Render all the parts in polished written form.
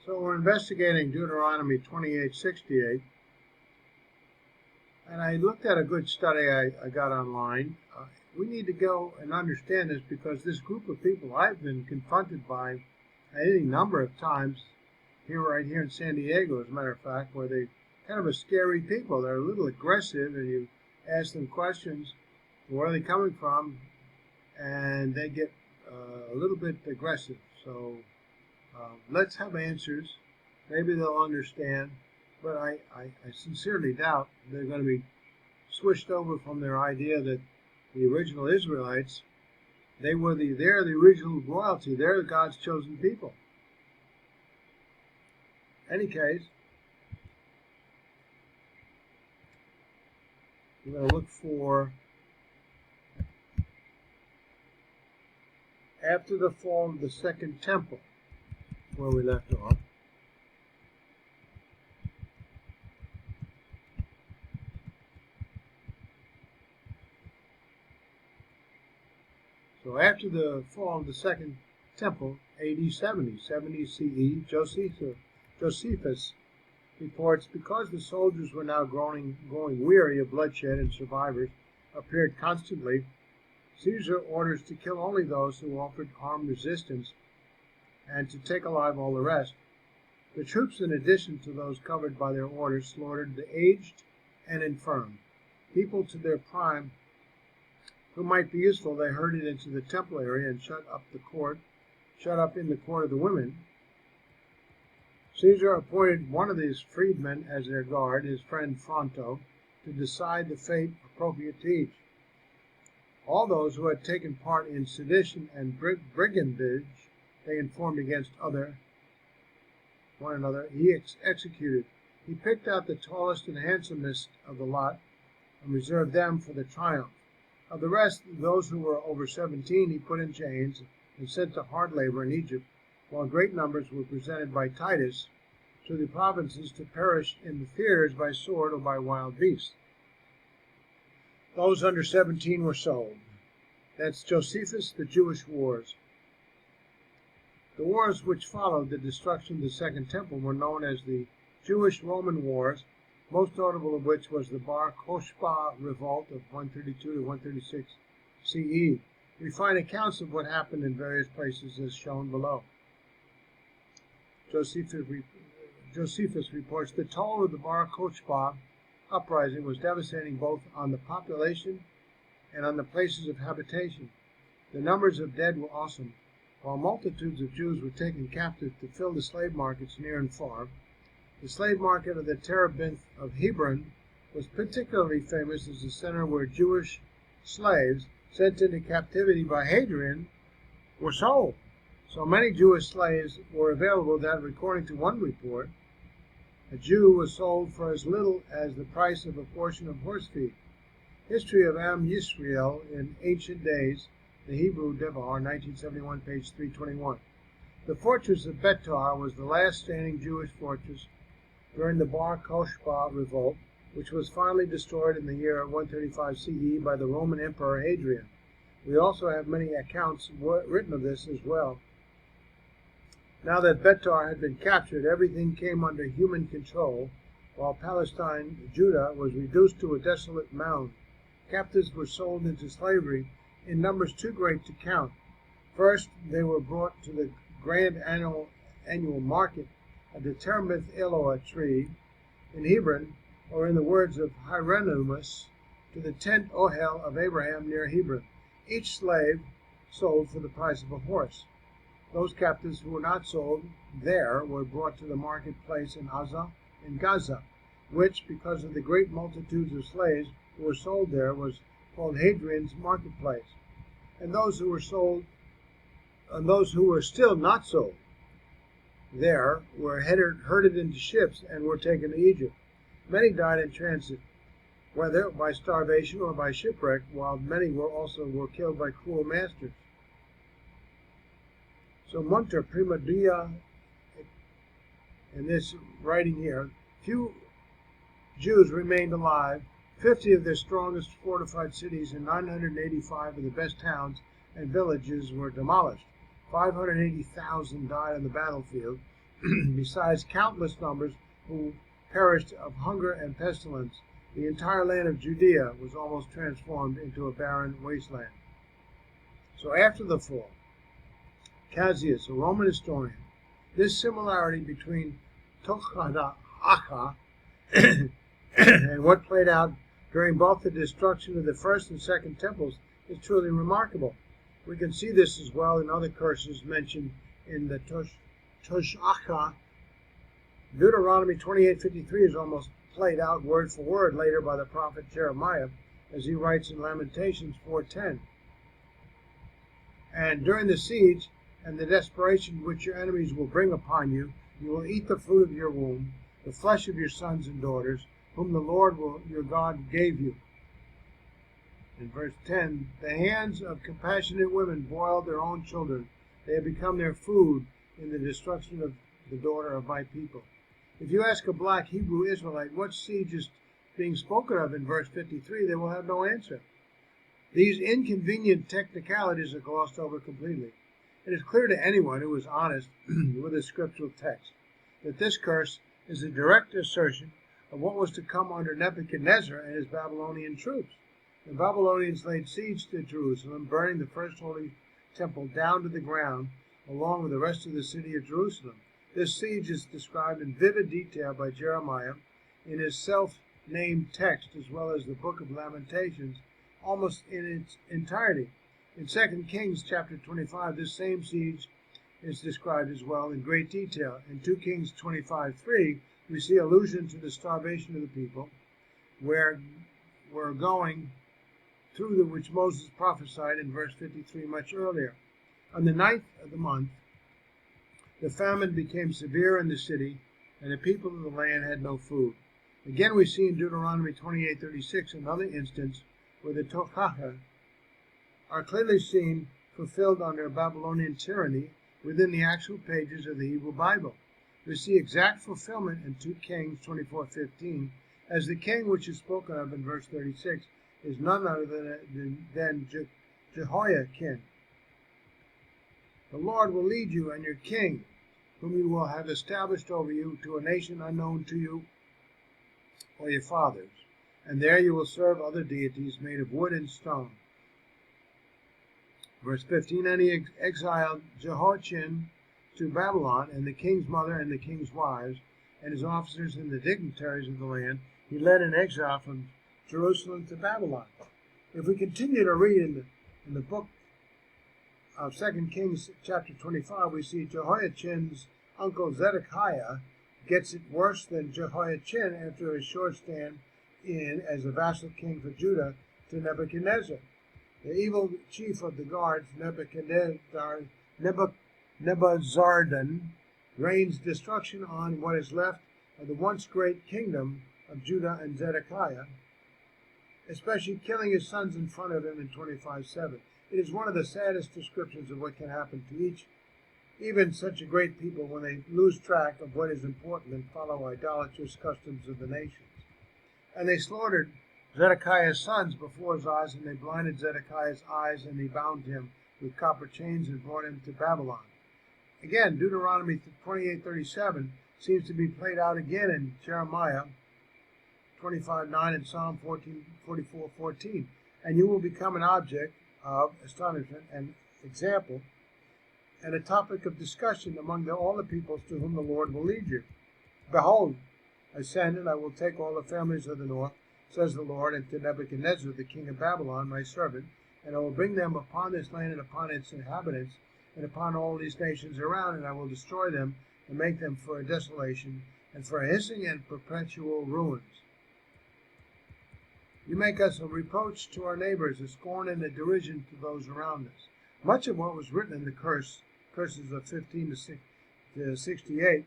So we're investigating Deuteronomy 28:68, and I looked at a good study I got online. We need to go and understand this because this group of people I've been confronted by any number of times right here in San Diego, as a matter of fact, where they kind of a scary people. They're a little aggressive, and you ask them questions, where are they coming from, and they get a little bit aggressive. So let's have answers. Maybe they'll understand, but I sincerely doubt they're going to be switched over from their idea that the original Israelites, they're the original royalty. They're God's chosen people. Any case, we're going to look for after the fall of the second temple, where we left off. So after the fall of the second temple, AD 70 CE, Josephus reports, because the soldiers were now growing weary of bloodshed and survivors appeared constantly, Caesar orders to kill only those who offered armed resistance and to take alive all the rest. The troops, in addition to those covered by their orders, slaughtered the aged and infirm. People to their prime who might be useful they herded into the temple area and shut up in the court of the women. Caesar appointed one of these freedmen as their guard, his friend Fronto, to decide the fate appropriate to each. All those who had taken part in sedition and brigandage they informed against one another, he executed. He picked out the tallest and handsomest of the lot and reserved them for the triumph. Of the rest, those who were over 17 he put in chains and sent to hard labor in Egypt, while great numbers were presented by Titus to the provinces to perish in the theaters by sword or by wild beasts. Those under 17 were sold. That's Josephus, the Jewish Wars. The wars which followed the destruction of the Second Temple were known as the Jewish-Roman Wars, most notable of which was the Bar Kokhba revolt of 132 to 136 CE. We find accounts of what happened in various places as shown below. Josephus reports the toll of the Bar Kokhba uprising was devastating both on the population and on the places of habitation. The numbers of dead were awesome. While multitudes of Jews were taken captive to fill the slave markets near and far, the slave market of the Terebinth of Hebron was particularly famous as a center where Jewish slaves sent into captivity by Hadrian were sold. So many Jewish slaves were available that, according to one report, a Jew was sold for as little as the price of a portion of horse feed. History of Am Yisrael in Ancient Days, the Hebrew Devar, 1971, page 321. The fortress of Betar was the last standing Jewish fortress during the Bar Kokhba revolt, which was finally destroyed in the year 135 CE by the Roman Emperor Hadrian. We also have many accounts written of this as well. Now that Betar had been captured, everything came under human control, while Palestine, Judah, was reduced to a desolate mound. Captives were sold into slavery in numbers too great to count. First, they were brought to the grand annual market of the Terebinth Eloah tree in Hebron, or in the words of Hieronymus, to the tent Ohel of Abraham near Hebron. Each slave sold for the price of a horse. Those captives who were not sold there were brought to the marketplace in Gaza, which, because of the great multitudes of slaves who were sold there, was called Hadrian's marketplace. And those who were still not sold there were herded into ships and were taken to Egypt. Many died in transit, whether by starvation or by shipwreck, while many were killed by cruel masters. So Munter prima dia, in this writing here, few Jews remained alive. 50 of their strongest fortified cities and 985 of the best towns and villages were demolished. 580,000 died on the battlefield. besides countless numbers who perished of hunger and pestilence. The entire land of Judea was almost transformed into a barren wasteland. So after the fall, Cassius, a Roman historian, this similarity between Tochadacha and what played out during both the destruction of the first and second temples is truly remarkable. We can see this as well in other curses mentioned in the Tochacha. Deuteronomy 28:53 is almost played out word for word later by the prophet Jeremiah, as he writes in Lamentations 4:10. And during the siege and the desperation which your enemies will bring upon you, you will eat the fruit of your womb, the flesh of your sons and daughters, whom the Lord your God gave you. In verse 10, the hands of compassionate women boiled their own children. They have become their food in the destruction of the daughter of my people. If you ask a black Hebrew Israelite what siege is being spoken of in verse 53, they will have no answer. These inconvenient technicalities are glossed over completely. It is clear to anyone who is honest with the scriptural text that this curse is a direct assertion of what was to come under Nebuchadnezzar and his Babylonian troops. The Babylonians laid siege to Jerusalem, burning the first holy temple down to the ground, along with the rest of the city of Jerusalem. This siege is described in vivid detail by Jeremiah in his self-named text, as well as the book of Lamentations, almost in its entirety. In 2 Kings chapter 25, this same siege is described as well in great detail. In 2 Kings 25:3, we see allusion to the starvation of the people, where we're going through which Moses prophesied in verse 53 much earlier. On the 9th of the month, the famine became severe in the city, and the people of the land had no food. Again, we see in Deuteronomy 28:36 another instance where the Tochacha are clearly seen fulfilled under Babylonian tyranny within the actual pages of the Hebrew Bible. We see exact fulfillment in 2 Kings 24:15, as the king which is spoken of in verse 36 is none other than Jehoiakim. The Lord will lead you and your king, whom you will have established over you, to a nation unknown to you or your fathers, and there you will serve other deities made of wood and stone. Verse 15, and he exiled Jehoiachin to Babylon, and the king's mother and the king's wives, and his officers and the dignitaries of the land, he led in exile from Jerusalem to Babylon. If we continue to read in the book of 2 Kings chapter 25, we see Jehoiachin's uncle Zedekiah gets it worse than Jehoiachin after his short stand in as a vassal king for Judah to Nebuchadnezzar. The evil chief of the guards, Nebuzaradan, rains destruction on what is left of the once great kingdom of Judah and Zedekiah, especially killing his sons in front of him in 25:7. It is one of the saddest descriptions of what can happen to even such a great people when they lose track of what is important and follow idolatrous customs of the nations. And they slaughtered Zedekiah's sons before his eyes, and they blinded Zedekiah's eyes, and they bound him with copper chains and brought him to Babylon. Again, Deuteronomy 28:37 seems to be played out again in Jeremiah 25:9 and Psalm 44:14. And you will become an object of astonishment and example, and a topic of discussion among all the peoples to whom the Lord will lead you. Behold, I send, and I will take all the families of the north, says the Lord, and to Nebuchadnezzar, the king of Babylon, my servant, and I will bring them upon this land and upon its inhabitants, and upon all these nations around, and I will destroy them, and make them for a desolation, and for a hissing and perpetual ruins. You make us a reproach to our neighbors, a scorn and a derision to those around us. Much of what was written in the curses of 15 to 68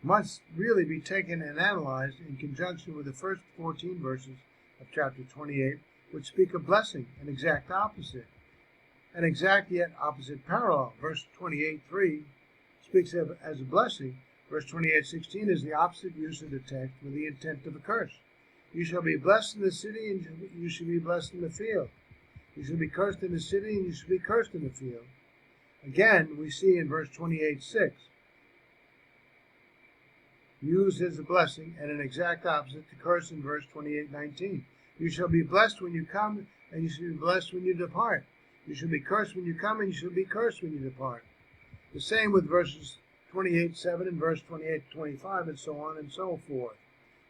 must really be taken and analyzed in conjunction with the first 14 verses of chapter 28, which speak of blessing, an exact opposite, an exact yet opposite parallel. Verse 28:3 speaks of as a blessing. Verse 28:16 is the opposite use of the text with the intent of a curse. You shall be blessed in the city, and you shall be blessed in the field. You shall be cursed in the city, and you shall be cursed in the field. Again, we see in verse 28:6, used as a blessing and an exact opposite to curse in verse 28:19. You shall be blessed when you come, and you shall be blessed when you depart. You shall be cursed when you come, and you shall be cursed when you depart. The same with verses 28:7 and verse 28-25, and so on and so forth.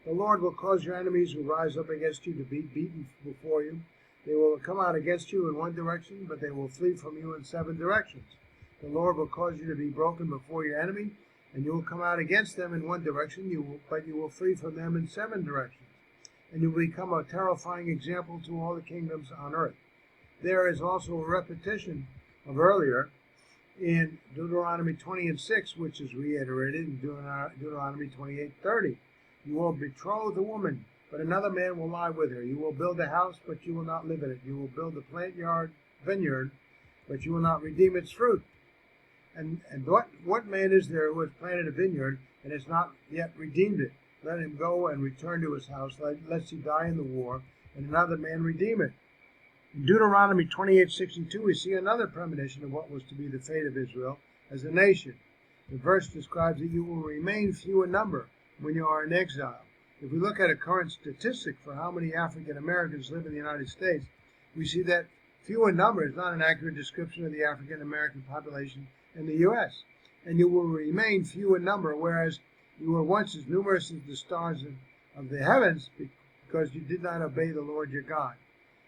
The Lord will cause your enemies who rise up against you to be beaten before you. They will come out against you in one direction, but they will flee from you in 7 directions. The Lord will cause you to be broken before your enemy, and you will come out against them in one direction, but you will flee from them in 7 directions. And you will become a terrifying example to all the kingdoms on earth. There is also a repetition of earlier in Deuteronomy 20:6, which is reiterated in Deuteronomy 28:30. You will betroth a woman, but another man will lie with her. You will build a house, but you will not live in it. You will build a vineyard, but you will not redeem its fruit. And what man is there who has planted a vineyard and has not yet redeemed it? Let him go and return to his house, lest he die in the war, and another man redeem it. In Deuteronomy 28:62, we see another premonition of what was to be the fate of Israel as a nation. The verse describes that you will remain few in number when you are in exile. If we look at a current statistic for how many African Americans live in the United States, we see that few in number is not an accurate description of the African American population in the U.S. And you will remain few in number, whereas you were once as numerous as the stars of the heavens, because you did not obey the Lord your God.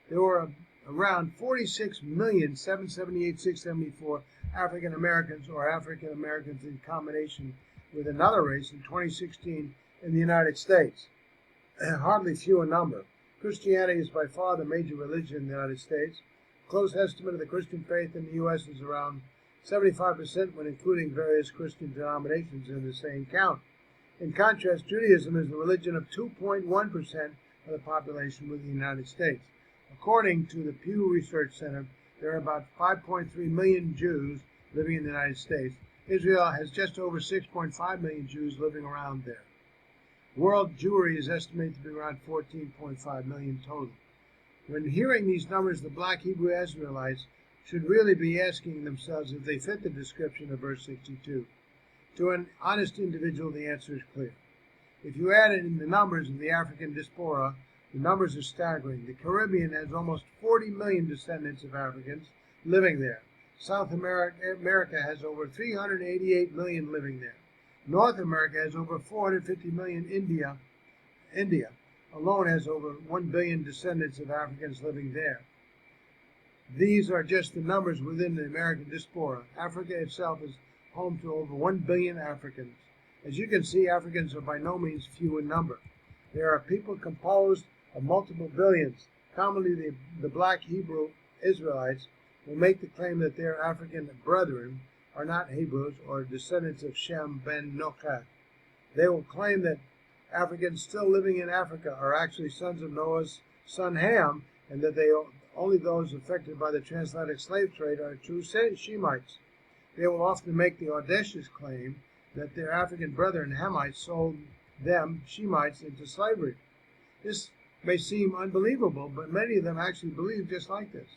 There were around 46,778,674 African Americans or African Americans in combination with another race in 2016 in the United States. Hardly few in number. Christianity is by far the major religion in the United States. A close estimate of the Christian faith in the U.S. is around 75% when including various Christian denominations in the same count. In contrast, Judaism is the religion of 2.1% of the population within the United States. According to the Pew Research Center, there are about 5.3 million Jews living in the United States. Israel has just over 6.5 million Jews living around there. World Jewry is estimated to be around 14.5 million total. When hearing these numbers, the black Hebrew Israelites should really be asking themselves if they fit the description of verse 62. To an honest individual, the answer is clear. If you add in the numbers of the African diaspora, the numbers are staggering. The Caribbean has almost 40 million descendants of Africans living there. South America has over 388 million living there. North America has over 450 million. India alone has over 1 billion descendants of Africans living there. These are just the numbers within the American diaspora. Africa itself is home to over 1 billion Africans. As you can see, Africans are by no means few in number. There are people composed of multiple billions. Commonly, the black Hebrew Israelites will make the claim that their African brethren are not Hebrews or descendants of Shem ben Noach. They will claim that Africans still living in Africa are actually sons of Noah's son Ham, and that only those affected by the transatlantic slave trade are true Shemites. They will often make the audacious claim that their African brethren Hamites sold them, Shemites, into slavery. This may seem unbelievable, but many of them actually believe just like this.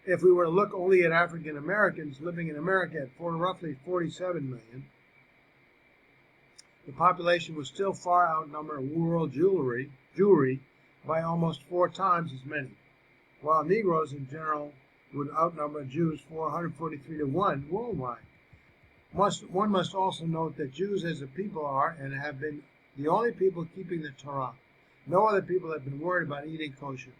If we were to look only at African Americans living in America at roughly 47 million, the population would still far outnumber world Jewry by almost 4 times as many, while Negroes in general would outnumber Jews 443 to 1 worldwide. One must also note that Jews as a people are and have been the only people keeping the Torah. No other people have been worried about eating kosher.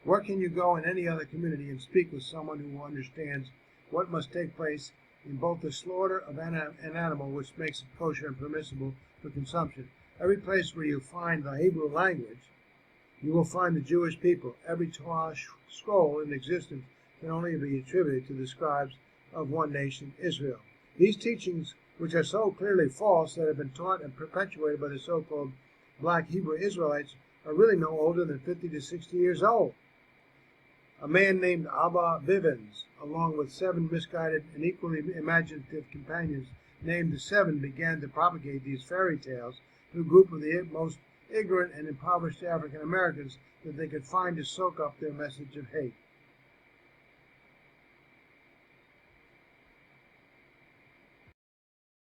Where can you go in any other community and speak with someone who understands what must take place in both the slaughter of an animal, which makes it kosher and permissible for consumption? Every place where you find the Hebrew language, you will find the Jewish people. Every Torah scroll in existence can only be attributed to the scribes of one nation, Israel. These teachings, which are so clearly false that have been taught and perpetuated by the so-called black Hebrew Israelites, are really no older than 50 to 60 years old. A man named Abba Bivens, along with 7 misguided and equally imaginative companions named the 7, began to propagate these fairy tales to a group of the most ignorant and impoverished African Americans that they could find to soak up their message of hate.